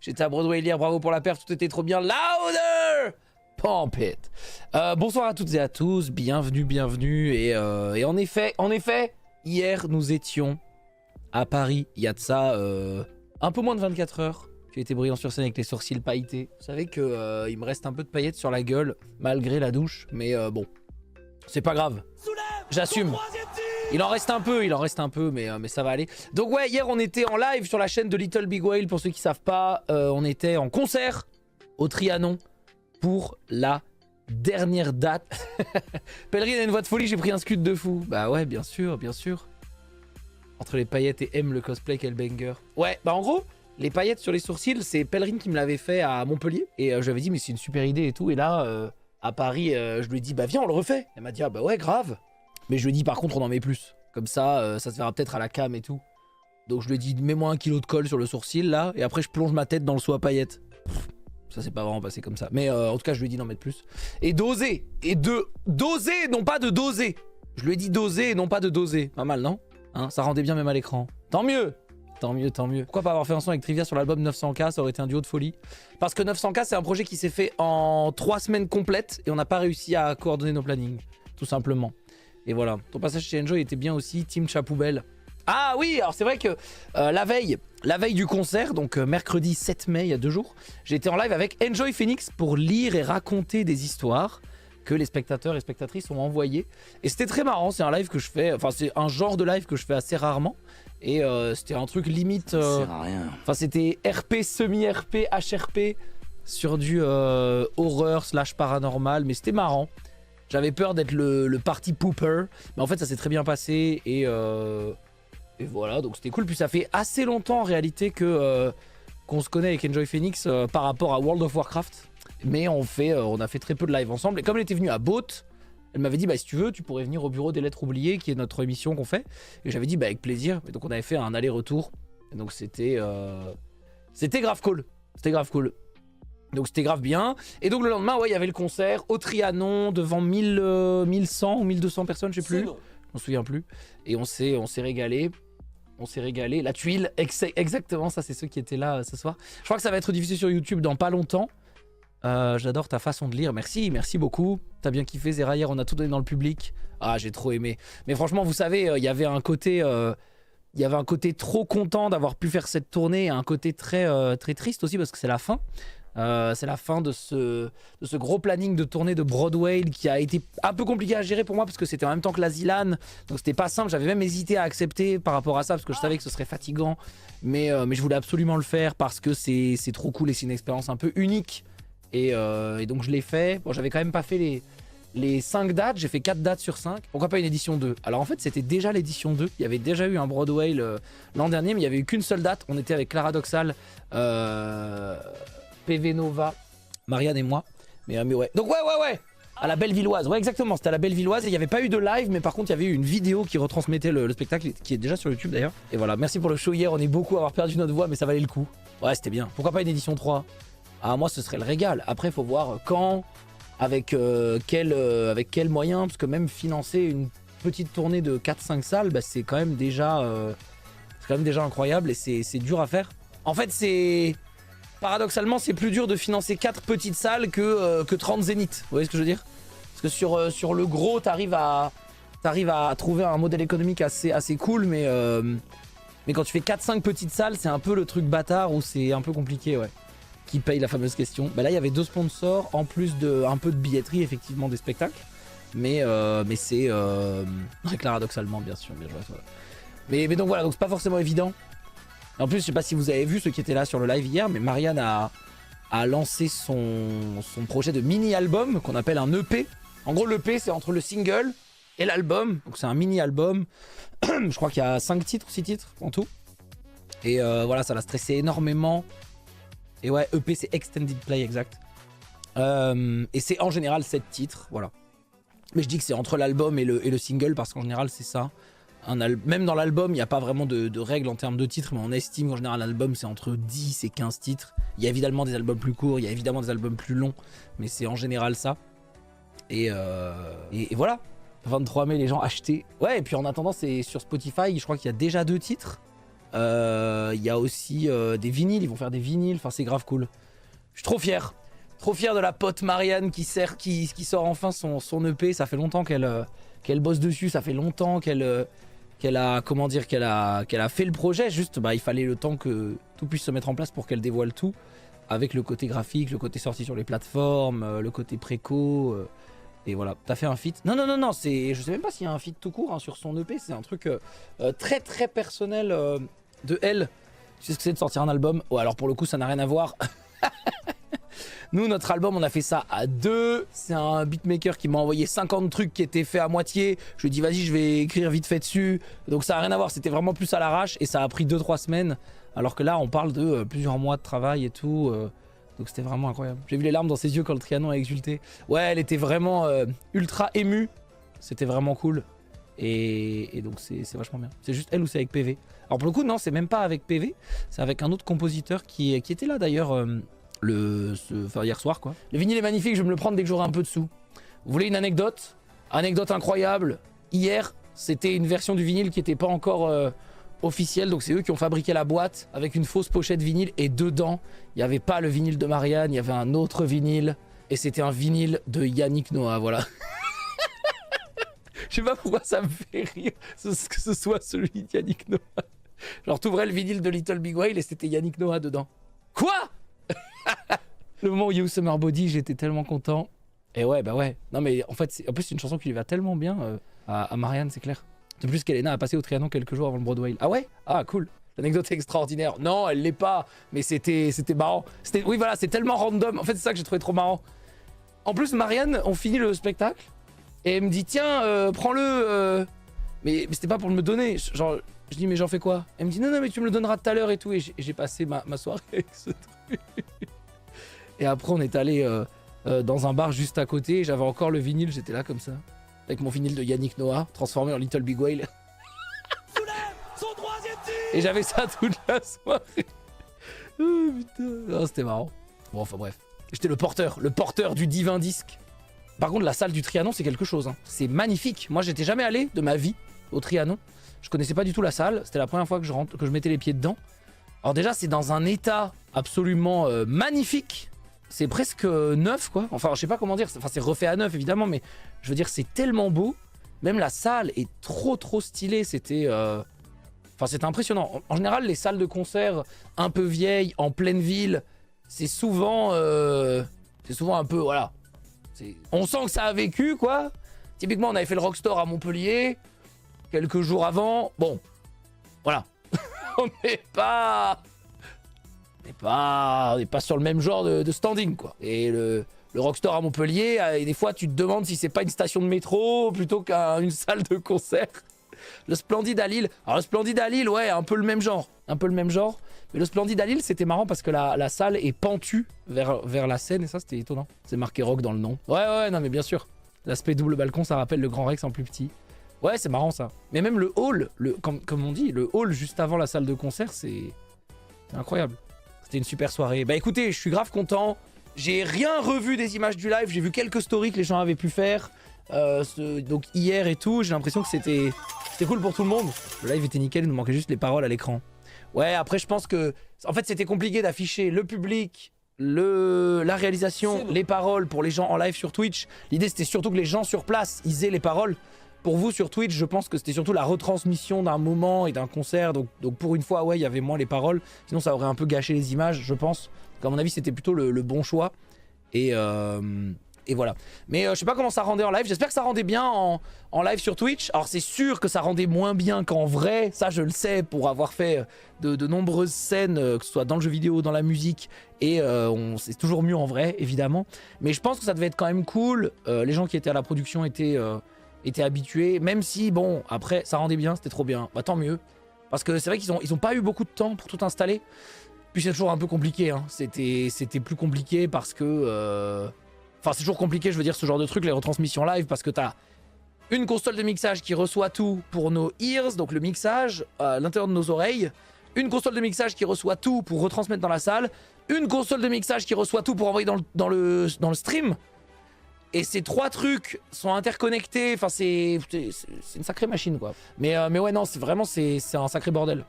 J'étais à Broadway hier, bravo pour la perf, tout était trop bien. Louder! Pump it. Bonsoir à toutes et à tous, bienvenue. Et en effet, hier nous étions à Paris. Il y a de ça un peu moins de 24 heures. J'ai été brillant sur scène avec les sourcils pailletés. Vous savez qu'il me reste un peu de paillettes sur la gueule, malgré la douche. Mais bon, c'est pas grave. J'assume. Il en reste un peu, mais ça va aller. Donc ouais, hier on était en live sur la chaîne de Little Big Whale. Pour ceux qui savent pas, on était en concert au Trianon pour la dernière date. Pèlerine a une voix de folie, j'ai pris un scud de fou. Bah ouais, bien sûr. Entre les paillettes et M, le cosplay, quel banger. Ouais, bah en gros, les paillettes sur les sourcils, c'est Pèlerine qui me l'avait fait à Montpellier. Et je lui avais dit, mais c'est une super idée et tout. Et là, à Paris, je lui ai dit, bah viens, on le refait. Elle m'a dit, ah bah ouais, grave. Mais je lui ai dit, par contre, on en met plus. Comme ça, ça se verra peut-être à la cam et tout. Donc je lui ai dit, mets-moi 1 kilo de colle sur le sourcil, là. Et après, je plonge ma tête dans le seau à paillettes. Ça s'est pas vraiment passé comme ça. Mais en tout cas, je lui ai dit d'en mettre plus. Et doser. Et de doser, non pas de doser. Je lui ai dit doser et non pas de doser. Pas mal, non hein, ça rendait bien même à l'écran. Tant mieux. Pourquoi pas avoir fait un son avec Trivia sur l'album 900K? Ça aurait été un duo de folie. Parce que 900K, c'est un projet qui s'est fait en 3 semaines complètes. Et on n'a pas réussi à coordonner nos plannings. Tout simplement. Et voilà. Ton passage chez Enjoy était bien aussi. Team Chapoubelle. Ah oui, alors c'est vrai que la veille du concert, donc mercredi 7 mai, il y a 2 jours, j'ai été en live avec Enjoy Phoenix pour lire et raconter des histoires que les spectateurs et spectatrices ont envoyées. Et c'était très marrant, c'est un live que je fais, enfin c'est un genre de live que je fais assez rarement. Et c'était un truc limite... Ça sert à rien. Enfin c'était RP, semi-RP, HRP, sur du horreur / paranormal, mais c'était marrant. J'avais peur d'être le party pooper, mais en fait ça s'est très bien passé et voilà, donc c'était cool. Puis ça fait assez longtemps en réalité que qu'on se connaît avec Enjoy Phoenix par rapport à World of Warcraft. Mais on a fait très peu de live ensemble. Et comme elle était venue à Boat, elle m'avait dit bah si tu veux, tu pourrais venir au bureau des lettres oubliées, qui est notre émission qu'on fait. Et j'avais dit bah avec plaisir. Et donc on avait fait un aller-retour. Et donc c'était grave cool. Donc c'était grave bien. Et donc le lendemain, ouais, il y avait le concert au Trianon devant 1100 ou 1200 personnes, je sais plus. Je m'en souviens plus. Et on s'est régalé. La tuile, exactement, ça c'est ceux qui étaient là ce soir. Je crois que ça va être diffusé sur YouTube dans pas longtemps. J'adore ta façon de lire, merci beaucoup. T'as bien kiffé Zera hier, on a tout donné dans le public. Ah j'ai trop aimé. Mais franchement vous savez, il y avait un côté trop content d'avoir pu faire cette tournée, et un côté très triste aussi parce que c'est la fin. C'est la fin de ce gros planning de tournée de Broadway qui a été un peu compliqué à gérer pour moi parce que c'était en même temps que la Zilan, donc c'était pas simple. J'avais même hésité à accepter par rapport à ça parce que je savais que ce serait fatigant, mais je voulais absolument le faire parce que c'est trop cool et c'est une expérience un peu unique et donc je l'ai fait. Bon, j'avais quand même pas fait les 5 dates, j'ai fait 4 dates sur 5. Pourquoi pas une édition 2? Alors en fait c'était déjà l'édition 2, il y avait déjà eu un Broadway l'an dernier, mais il y avait eu qu'une seule date. On était avec Clara Doxal, PV Nova, Marianne et moi. Mais ouais. Donc ouais. À la Bellevilloise. Ouais, exactement. C'était à la Bellevilloise et il n'y avait pas eu de live, mais par contre, il y avait eu une vidéo qui retransmettait le spectacle, qui est déjà sur YouTube d'ailleurs. Et voilà, merci pour le show hier. On est beaucoup à avoir perdu notre voix, mais ça valait le coup. Ouais, c'était bien. Pourquoi pas une édition 3? Ah, moi, ce serait le régal. Après, il faut voir quand, avec quel moyen, parce que même financer une petite tournée de 4-5 salles, bah, c'est quand même déjà incroyable et c'est dur à faire. En fait, paradoxalement, c'est plus dur de financer 4 petites salles que 30 zéniths. Vous voyez ce que je veux dire? Parce que sur le gros, t'arrives à trouver un modèle économique assez cool, mais quand tu fais 4-5 petites salles, c'est un peu le truc bâtard où c'est un peu compliqué, ouais. Qui paye la fameuse question. Bah là, il y avait 2 sponsors, en plus de un peu de billetterie, effectivement, des spectacles. Mais c'est... paradoxalement, bien sûr. Bien joué, voilà. Mais donc voilà, donc c'est pas forcément évident. En plus, je sais pas si vous avez vu ceux qui étaient là sur le live hier, mais Marianne a lancé son projet de mini-album qu'on appelle un EP. En gros, l'EP, c'est entre le single et l'album. Donc c'est un mini-album. Je crois qu'il y a 5 titres, 6 titres en tout. Et voilà, ça l'a stressé énormément. Et ouais, EP, c'est Extended Play, exact. Et c'est en général 7 titres, voilà. Mais je dis que c'est entre l'album et le single parce qu'en général, c'est ça. Même dans l'album, il n'y a pas vraiment de règles en termes de titres, mais on estime qu'en général, l'album, c'est entre 10 et 15 titres. Il y a évidemment des albums plus courts, il y a évidemment des albums plus longs, mais c'est en général ça. Et voilà, 23 mai, les gens achetaient. Ouais, et puis en attendant, c'est sur Spotify, je crois qu'il y a déjà 2 titres. Il y a aussi des vinyles, ils vont faire des vinyles, enfin c'est grave cool. Je suis trop fier. Trop fier de la pote Marianne qui sort enfin son EP. Ça fait longtemps qu'elle bosse dessus, ça fait longtemps qu'elle a, comment dire, qu'elle a fait le projet. Juste, bah, il fallait le temps que tout puisse se mettre en place pour qu'elle dévoile tout. Avec le côté graphique, le côté sorti sur les plateformes, le côté préco. Et voilà, t'as fait un feat. Non, je sais même pas s'il y a un feat tout court hein, sur son EP. C'est un truc très très personnel de elle. Tu sais ce que c'est de sortir un album? Ouais, alors pour le coup, ça n'a rien à voir. Nous, notre album, on a fait ça à deux. C'est un beatmaker qui m'a envoyé 50 trucs qui étaient faits à moitié. Je lui ai dit, vas-y, je vais écrire vite fait dessus. Donc ça n'a rien à voir, c'était vraiment plus à l'arrache. Et ça a pris 2-3 semaines. Alors que là, on parle de plusieurs mois de travail et tout. Donc c'était vraiment incroyable. J'ai vu les larmes dans ses yeux quand le Trianon a exulté. Ouais, elle était vraiment ultra émue. C'était vraiment cool. Et donc c'est vachement bien. C'est juste elle ou c'est avec PV? Alors pour le coup, non, c'est même pas avec PV. C'est avec un autre compositeur qui était là d'ailleurs hier soir quoi. Le vinyle est magnifique, je vais me le prendre dès que j'aurai un peu de sous. Vous voulez une anecdote? Anecdote incroyable. Hier, c'était une version du vinyle qui n'était pas encore officielle. Donc c'est eux qui ont fabriqué la boîte avec une fausse pochette vinyle. Et dedans, il n'y avait pas le vinyle de Marianne, il y avait un autre vinyle. Et c'était un vinyle de Yannick Noah, voilà. Je sais pas pourquoi ça me fait rire que ce soit celui de Yannick Noah. Genre t'ouvrais le vinyle de Little Big Whale et c'était Yannick Noah dedans. Quoi? Le moment où You Summer Body, j'étais tellement content. Et ouais, bah ouais. Non mais en fait, c'est une chanson qui lui va tellement bien à Marianne, c'est clair. De plus qu'Elena a passé au Trianon quelques jours avant le Broadway. Ah ouais? Ah cool. L'anecdote est extraordinaire. Non, elle l'est pas. Mais c'était marrant. Oui voilà, c'est tellement random. En fait, c'est ça que j'ai trouvé trop marrant. En plus, Marianne, on finit le spectacle. Et elle me dit, tiens, prends-le. Mais c'était pas pour me donner. Genre, je dis, mais j'en fais quoi? Elle me dit, non, mais tu me le donneras tout à l'heure et tout. Et j'ai passé ma soirée avec ce truc. Et après, on est allé dans un bar juste à côté. J'avais encore le vinyle, j'étais là comme ça. Avec mon vinyle de Yannick Noah, transformé en Little Big Whale. Et j'avais ça toute la soirée. Oh putain. Oh, c'était marrant. Bon, enfin bref. J'étais le porteur du divin disque. Par contre, la salle du Trianon, c'est quelque chose. Hein. C'est magnifique. Moi, j'étais jamais allé de ma vie au Trianon. Je connaissais pas du tout la salle. C'était la première fois que je mettais les pieds dedans. Alors déjà, c'est dans un état absolument magnifique. C'est presque neuf, quoi. Enfin, je sais pas comment dire. Enfin, c'est refait à neuf, évidemment. Mais je veux dire, c'est tellement beau. Même la salle est trop stylée. C'était... Enfin, c'était impressionnant. En général, les salles de concert un peu vieilles, en pleine ville, c'est souvent un peu... Voilà. On sent que ça a vécu, quoi. Typiquement, on avait fait le Rockstore à Montpellier quelques jours avant. Bon, voilà. on n'est pas sur le même genre de standing, quoi. Et le Rockstore à Montpellier, et des fois, tu te demandes si c'est pas une station de métro plutôt qu'une salle de concert. Le Splendide à Lille. Alors, le Splendide à Lille, ouais, un peu le même genre. Mais le Splendide à Lille, c'était marrant parce que la salle est pentue vers la scène et ça, c'était étonnant. C'est marqué rock dans le nom. Ouais, non, mais bien sûr. L'aspect double balcon, ça rappelle le Grand Rex en plus petit. Ouais, c'est marrant ça. Mais même le hall, comme on dit, le hall juste avant la salle de concert, c'est incroyable. C'était une super soirée. Bah écoutez, je suis grave content. J'ai rien revu des images du live. J'ai vu quelques stories que les gens avaient pu faire. Donc hier et tout, j'ai l'impression que c'était cool pour tout le monde. Le live était nickel, il nous manquait juste les paroles à l'écran. Ouais, après je pense que... En fait, c'était compliqué d'afficher le public, la réalisation, les paroles pour les gens en live sur Twitch. L'idée, c'était surtout que les gens sur place, ils aient les paroles. Pour vous, sur Twitch, je pense que c'était surtout la retransmission d'un moment et d'un concert. Donc pour une fois, ouais, il y avait moins les paroles. Sinon, ça aurait un peu gâché les images, je pense. Donc, à mon avis, c'était plutôt le bon choix. Et voilà. Mais je sais pas comment ça rendait en live. J'espère que ça rendait bien en live sur Twitch. Alors c'est sûr que ça rendait moins bien qu'en vrai. Ça je le sais pour avoir fait de nombreuses scènes, que ce soit dans le jeu vidéo, dans la musique. Et c'est toujours mieux en vrai, évidemment. Mais je pense que ça devait être quand même cool. Les gens qui étaient à la production étaient habitués. Même si, bon, après, ça rendait bien. C'était trop bien. Bah tant mieux. Parce que c'est vrai qu'ils ont pas eu beaucoup de temps pour tout installer. Puis c'est toujours un peu compliqué. Hein. C'était plus compliqué parce que... Enfin, c'est toujours compliqué, je veux dire, ce genre de truc, les retransmissions live, parce que t'as une console de mixage qui reçoit tout pour nos ears, donc le mixage à l'intérieur de nos oreilles, une console de mixage qui reçoit tout pour retransmettre dans la salle, une console de mixage qui reçoit tout pour envoyer dans le stream. Et ces trois trucs sont interconnectés, enfin c'est une sacrée machine, quoi. Mais ouais, non, c'est un sacré bordel.